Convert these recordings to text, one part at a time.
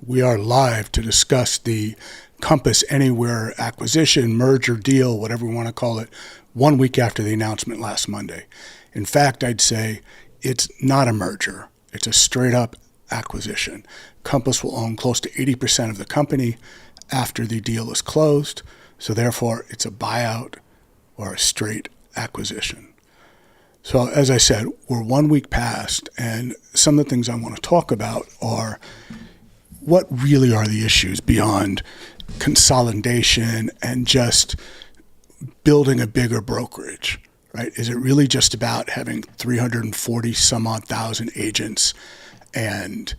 We are live to discuss the Compass Anywhere acquisition, merger, deal, whatever we want to call it, 1 week after the announcement last Monday. In fact, I'd say it's not a merger. It's a straight up acquisition. Compass will own close to 80% of the company after the deal is closed. So therefore, it's a buyout or a straight acquisition. So as I said, we're 1 week past, and some of the things I want to talk about are what really are the issues beyond consolidation and just building a bigger brokerage, right? Is it really just about having 340 some odd thousand agents and,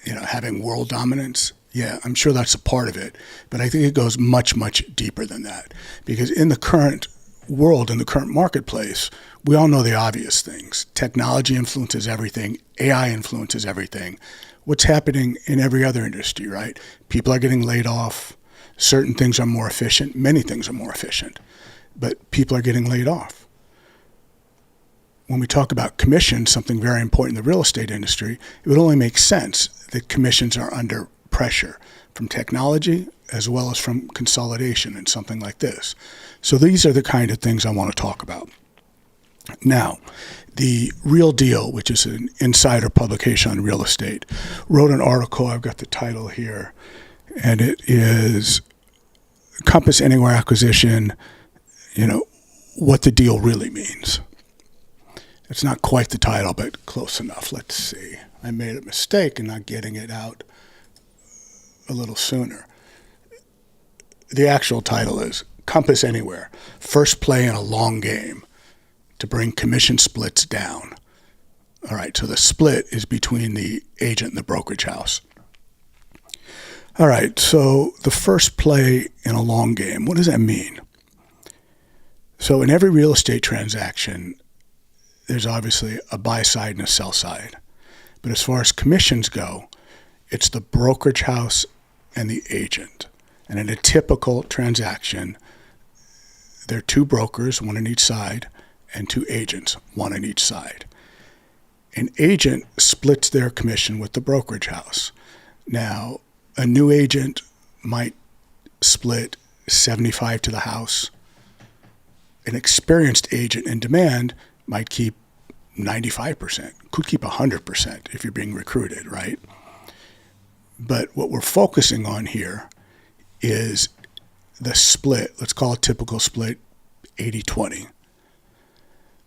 having world dominance? Yeah, I'm sure that's a part of it, but I think it goes much, much deeper than that, because in the current world, in the current marketplace, we all know the obvious things. Technology influences everything. AI influences everything. What's happening in every other industry, right? People are getting laid off. Certain things are more efficient. Many things are more efficient, but people are getting laid off. When we talk about commissions, something very important in the real estate industry, it would only make sense that commissions are under pressure from technology as well as from consolidation in something like this. So these are the kind of things I want to talk about. Now, The Real Deal, which is an insider publication on real estate, wrote an article. I've got the title here, and it is Compass Anywhere Acquisition, what the deal really means. It's not quite the title, but close enough. Let's see. I made a mistake in not getting it out a little sooner. The actual title is Compass Anywhere, First Play in a Long Game to Bring Commission Splits Down. All right, so the split is between the agent and the brokerage house. All right, so the first play in a long game, what does that mean? So in every real estate transaction, there's obviously a buy side and a sell side. But as far as commissions go, it's the brokerage house and the agent. And in a typical transaction, there are two brokers, one on each side, and two agents, one on each side. An agent splits their commission with the brokerage house. Now, a new agent might split 75 to the house. An experienced agent in demand might keep 95%, could keep 100% if you're being recruited, right? But what we're focusing on here is the split. Let's call it typical split 80-20.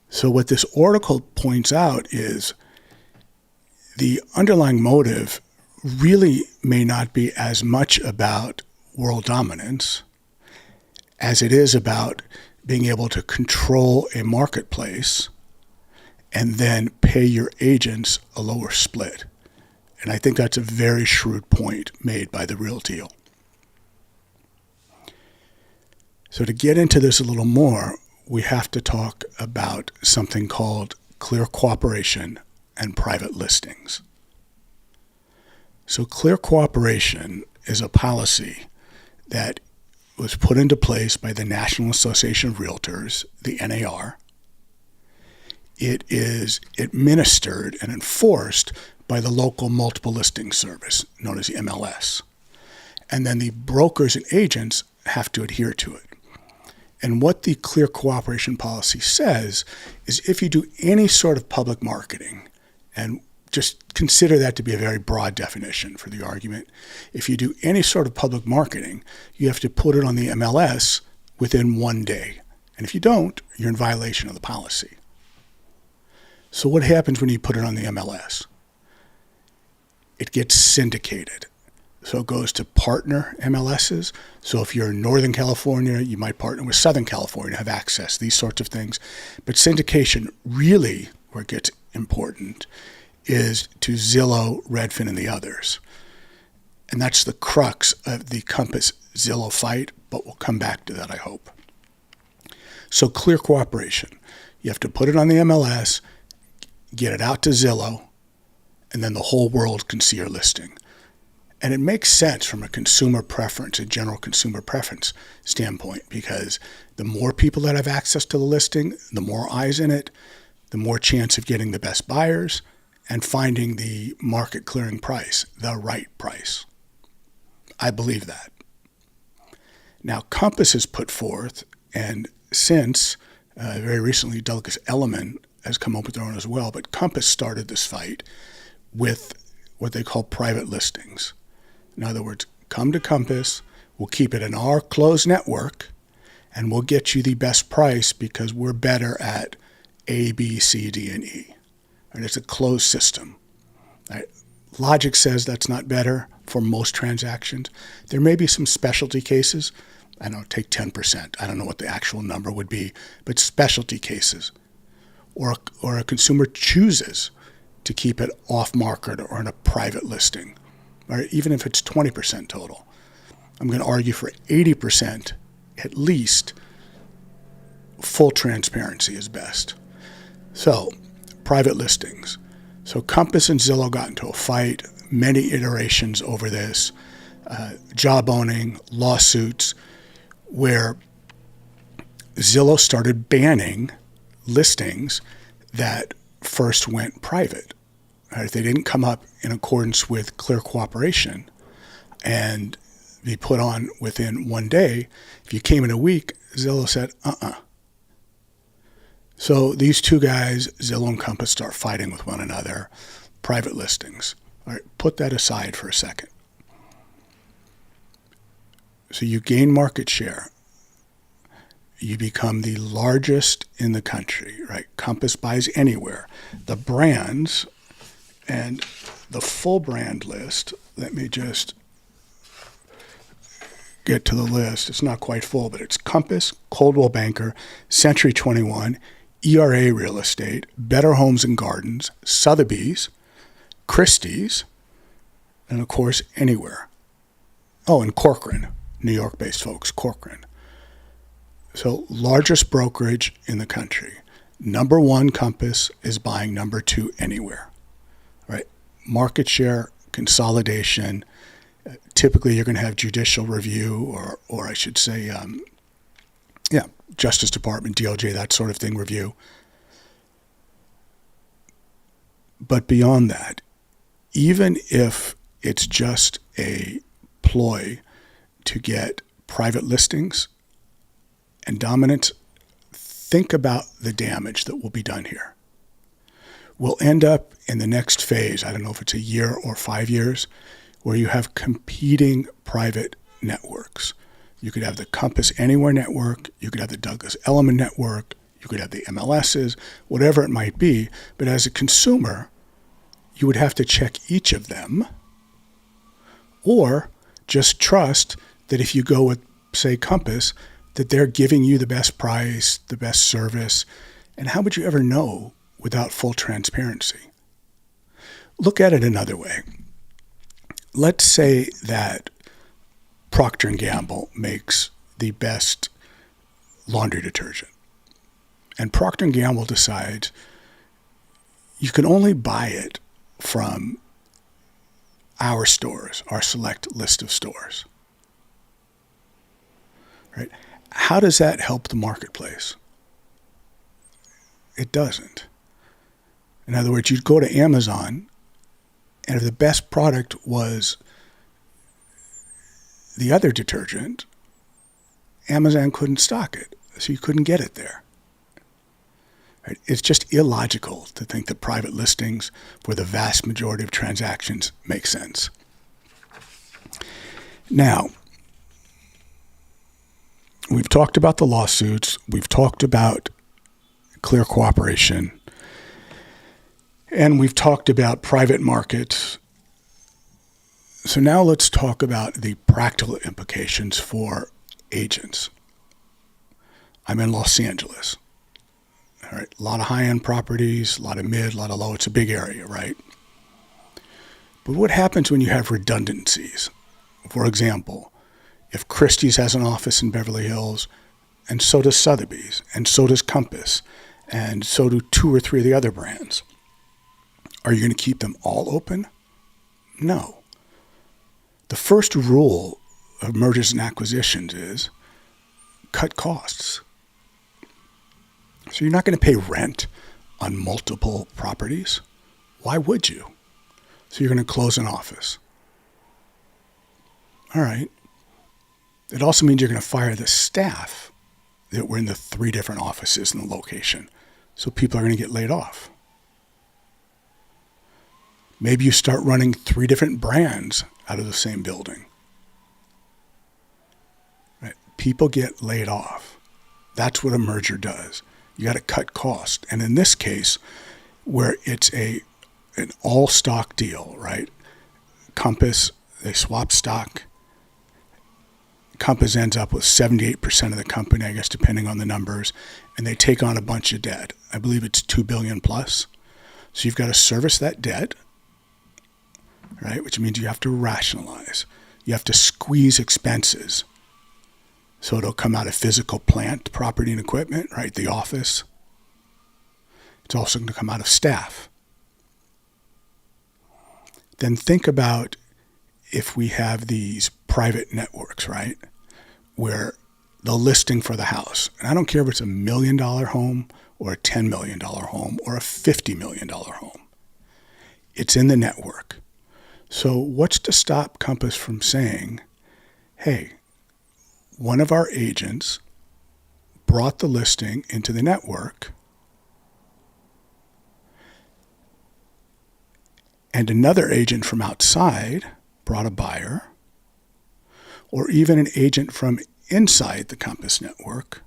So what this article points out is the underlying motive really may not be as much about world dominance as it is about being able to control a marketplace and then pay your agents a lower split. And I think that's a very shrewd point made by The Real Deal. So to get into this a little more, we have to talk about something called clear cooperation and private listings. So clear cooperation is a policy that was put into place by the National Association of Realtors, the NAR. It is administered and enforced by the local multiple listing service, known as the MLS. And then the brokers and agents have to adhere to it. And what the clear cooperation policy says is if you do any sort of public marketing, and just consider that to be a very broad definition for the argument, if you do any sort of public marketing, you have to put it on the MLS within 1 day. And if you don't, you're in violation of the policy. So what happens when you put it on the MLS? It gets syndicated. So it goes to partner MLSs. So if you're in Northern California, you might partner with Southern California, have access, these sorts of things. But syndication really, where it gets important, is to Zillow, Redfin, and the others. And that's the crux of the Compass Zillow fight, but we'll come back to that, I hope. So clear cooperation. You have to put it on the MLS, get it out to Zillow, and then the whole world can see your listing. And it makes sense from a consumer preference, a general consumer preference standpoint, because the more people that have access to the listing, the more eyes in it, the more chance of getting the best buyers and finding the market clearing price, the right price. I believe that. Now, Compass has put forth, and since very recently, Douglas Elliman has come up with their own as well, but Compass started this fight with what they call private listings. In other words, come to Compass, we'll keep it in our closed network, and we'll get you the best price because we're better at A, B, C, D, and E. And it's a closed system. Right? Logic says that's not better for most transactions. There may be some specialty cases. I don't know, take 10%. I don't know what the actual number would be, but specialty cases. Or a consumer chooses to keep it off market or in a private listing, or even if it's 20% total. I'm going to argue for 80%, at least, full transparency is best. So, private listings. So Compass and Zillow got into a fight, many iterations over this, job owning, lawsuits, where Zillow started banning listings that first went private. Right? If they didn't come up in accordance with clear cooperation and be put on within one day, if you came in a week, Zillow said, So these two guys, Zillow and Compass, start fighting with one another, private listings. All right, put that aside for a second. So you gain market share. You become the largest in the country, right? Compass buys anywhere. The brands and the full brand list, let me just get to the list. It's not quite full, but it's Compass, Coldwell Banker, Century 21, ERA Real Estate, Better Homes and Gardens, Sotheby's, Christie's, and of course, Anywhere. Oh, and Corcoran, New York-based folks, Corcoran. So largest brokerage in the country. Number one, Compass, is buying number two, Anywhere. Right? Market share, consolidation. Typically, you're going to have judicial review, or I should say, Justice Department, DOJ, that sort of thing review. But beyond that, even if it's just a ploy to get private listings and dominance, think about the damage that will be done here. We'll end up in the next phase, I don't know if it's a year or 5 years, where you have competing private networks. You could have the Compass Anywhere network, you could have the Douglas Elliman network, you could have the MLSs, whatever it might be. But as a consumer, you would have to check each of them, or just trust that if you go with, say, Compass, that they're giving you the best price, the best service. And how would you ever know without full transparency? Look at it another way. Let's say that Procter & Gamble makes the best laundry detergent. And Procter & Gamble decides you can only buy it from our stores, our select list of stores. Right? How does that help the marketplace? It doesn't. In other words, you'd go to Amazon, and if the best product was the other detergent, Amazon couldn't stock it, so you couldn't get it there. Right? It's just illogical to think that private listings for the vast majority of transactions make sense. Now, we've talked about the lawsuits. We've talked about clear cooperation. And we've talked about private markets. So now let's talk about the practical implications for agents. I'm in Los Angeles. All right, a lot of high-end properties, a lot of mid, a lot of low. It's a big area, right? But what happens when you have redundancies? For example, if Christie's has an office in Beverly Hills, and so does Sotheby's, and so does Compass, and so do 2 or 3 of the other brands, are you going to keep them all open? No. The first rule of mergers and acquisitions is cut costs. So you're not going to pay rent on multiple properties. Why would you? So you're going to close an office. All right. It also means you're going to fire the staff that were in the 3 different offices in the location. So people are going to get laid off. Maybe you start running 3 different brands out of the same building. Right? People get laid off. That's what a merger does. You got to cut costs. And in this case, where it's an all-stock deal, right? Compass, they swap stock. Compass ends up with 78% of the company, I guess, depending on the numbers, and they take on a bunch of debt. I believe it's $2 billion plus. So you've got to service that debt, right? Which means you have to rationalize. You have to squeeze expenses. So it'll come out of physical plant, property and equipment, right? The office. It's also going to come out of staff. Then think about if we have these private networks, right? Where the listing for the house, and I don't care if it's $1 million home or a $10 million home or a $50 million home, it's in the network. So what's to stop Compass from saying, hey, one of our agents brought the listing into the network and another agent from outside brought a buyer, or even an agent from inside the Compass network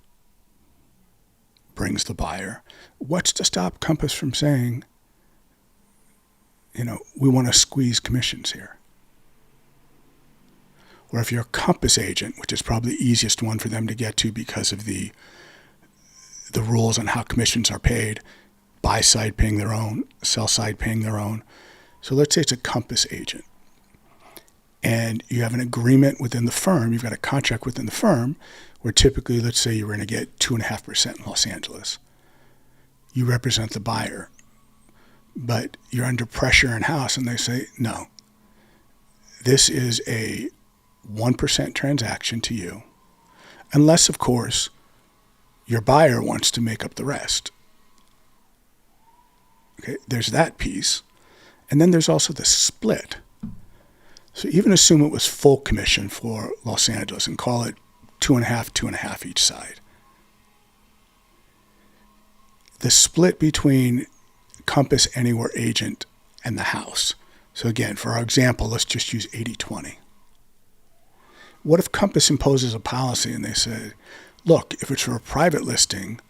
brings the buyer. What's to stop Compass from saying, we want to squeeze commissions here? Or if you're a Compass agent, which is probably the easiest one for them to get to because of the rules on how commissions are paid, buy side paying their own, sell side paying their own. So let's say it's a Compass agent. And you have an agreement within the firm, you've got a contract within the firm, where typically, let's say you were going to get 2.5% in Los Angeles. You represent the buyer, but you're under pressure in-house, and they say, no, this is a 1% transaction to you, unless, of course, your buyer wants to make up the rest. Okay, there's that piece. And then there's also the split. So even assume it was full commission for Los Angeles and call it 2.5 each side. The split between Compass Anywhere agent and the house. So again, for our example, let's just use 80-20. What if Compass imposes a policy and they say, look, if it's for a private listing,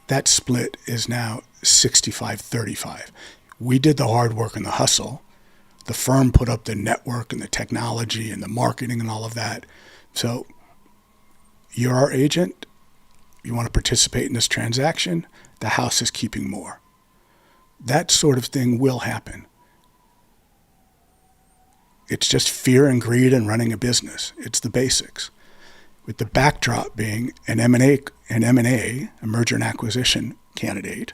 that split is now 65-35. We did the hard work and the hustle. The firm put up the network and the technology and the marketing and all of that. So you're our agent. You want to participate in this transaction. The house is keeping more. That sort of thing will happen. It's just fear and greed and running a business. It's the basics. With the backdrop being an M&A, a merger and acquisition candidate,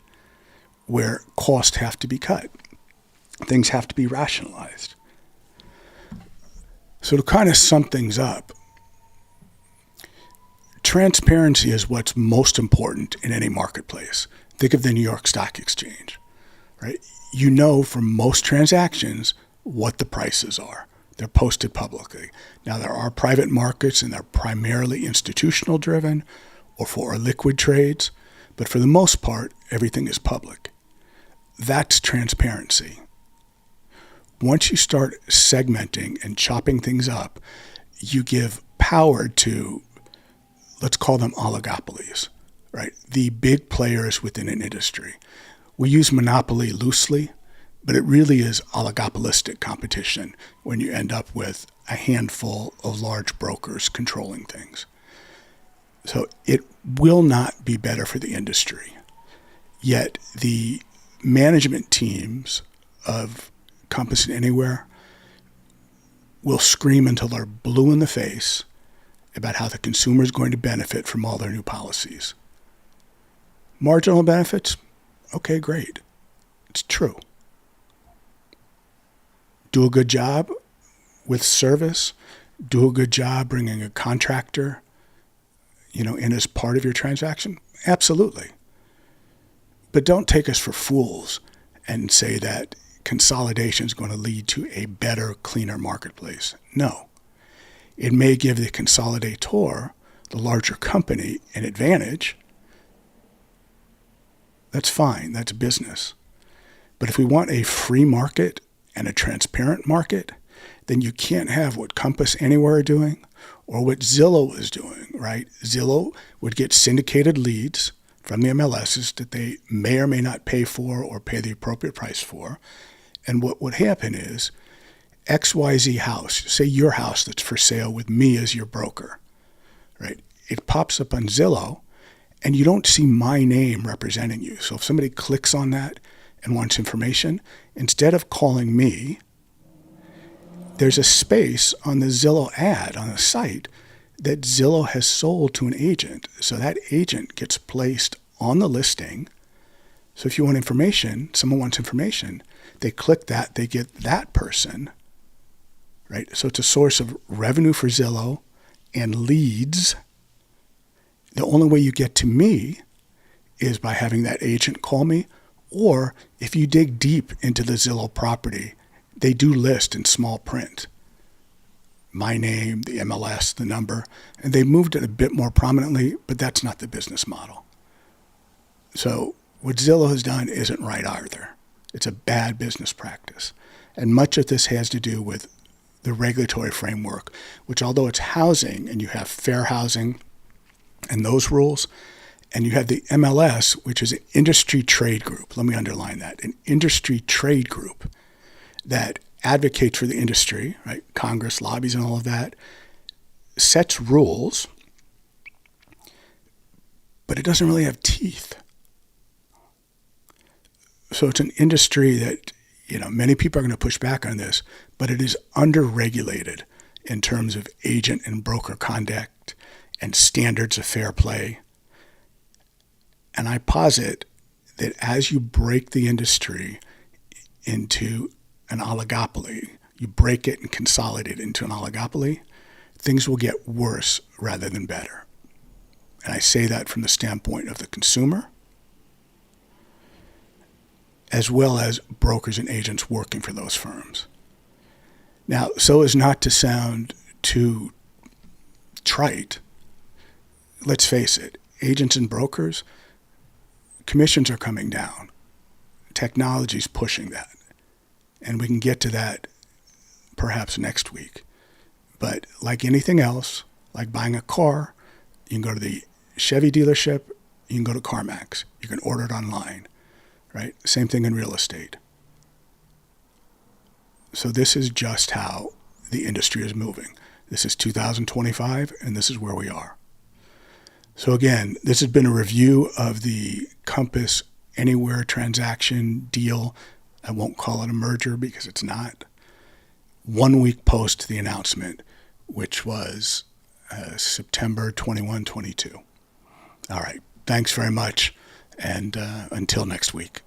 where costs have to be cut. Things have to be rationalized. So to kind of sum things up, transparency is what's most important in any marketplace. Think of the New York Stock Exchange, right? You know from most transactions what the prices are. They're posted publicly. Now there are private markets and they're primarily institutional driven or for liquid trades, but for the most part, everything is public. That's transparency. Once you start segmenting and chopping things up, you give power to, let's call them oligopolies, right? The big players within an industry. We use monopoly loosely, but it really is oligopolistic competition when you end up with a handful of large brokers controlling things. So it will not be better for the industry. Yet the management teams of Compass and Anywhere will scream until they're blue in the face about how the consumer is going to benefit from all their new policies. Marginal benefits? Okay, great. It's true. Do a good job with service. Do a good job bringing a contractor, in as part of your transaction. Absolutely. But don't take us for fools and say that consolidation is going to lead to a better, cleaner marketplace. No. It may give the consolidator, the larger company, an advantage. That's fine. That's business. But if we want a free market and a transparent market, then you can't have what Compass Anywhere are doing or what Zillow is doing, right? Zillow would get syndicated leads from the MLSs that they may or may not pay for or pay the appropriate price for. And what would happen is XYZ house, say your house that's for sale with me as your broker, right? It pops up on Zillow and you don't see my name representing you. So if somebody clicks on that and wants information, instead of calling me, there's a space on the Zillow ad on the site that Zillow has sold to an agent. So that agent gets placed on the listing. So if you want information, someone wants information, they click that, they get that person, right? So it's a source of revenue for Zillow and leads. The only way you get to me is by having that agent call me, or if you dig deep into the Zillow property, they do list in small print my name, the MLS, the number, and they moved it a bit more prominently, but that's not the business model. So what Zillow has done isn't right either. It's a bad business practice. And much of this has to do with the regulatory framework, which although it's housing and you have fair housing and those rules, and you have the MLS, which is an industry trade group. Let me underline that, an industry trade group that advocates for the industry, right? Congress lobbies and all of that, sets rules, but it doesn't really have teeth. So it's an industry that, many people are going to push back on this, but it is underregulated in terms of agent and broker conduct and standards of fair play. And I posit that as you break the industry into an oligopoly, you break it and consolidate it into an oligopoly, things will get worse rather than better. And I say that from the standpoint of the consumer, as well as brokers and agents working for those firms. Now, so as not to sound too trite, let's face it, agents and brokers, commissions are coming down. Technology's pushing that. And we can get to that perhaps next week. But like anything else, like buying a car, you can go to the Chevy dealership, you can go to CarMax, you can order it online, right? Same thing in real estate. So this is just how the industry is moving. This is 2025, and this is where we are. So again, this has been a review of the Compass Anywhere transaction deal. I won't call it a merger because it's not. 1 week post the announcement, which was September 21, 22. All right. Thanks very much. And until next week.